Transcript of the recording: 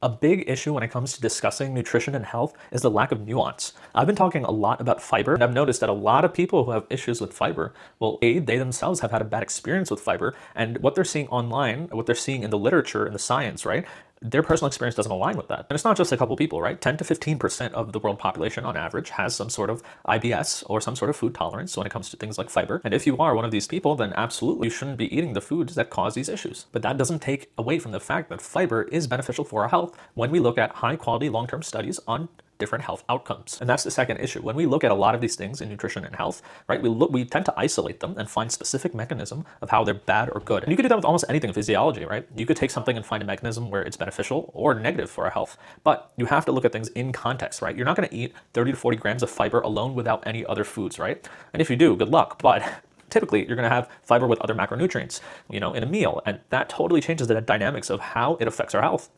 A big issue when it comes to discussing nutrition and health is the lack of nuance. I've been talking a lot about fiber, and I've noticed that a lot of people who have issues with fiber, well, they themselves have had a bad experience with fiber, and what they're seeing online, what they're seeing in the literature and the science, right? Their personal experience doesn't align with that. And it's not just a couple people, right? 10 to 15% of the world population on average has some sort of IBS or some sort of food tolerance when it comes to things like fiber. And if you are one of these people, then absolutely you shouldn't be eating the foods that cause these issues. But that doesn't take away from the fact that fiber is beneficial for our health when we look at high quality long-term studies on different health outcomes. And that's the second issue. When we look at a lot of these things in nutrition and health, right, we tend to isolate them and find specific mechanism of how they're bad or good. And you could do that with almost anything in physiology, right? You could take something and find a mechanism where it's beneficial or negative for our health. But you have to look at things in context, right? You're not going to eat 30 to 40 grams of fiber alone without any other foods, right? And if you do, good luck. But typically you're going to have fiber with other macronutrients, in a meal. And that totally changes the dynamics of how it affects our health.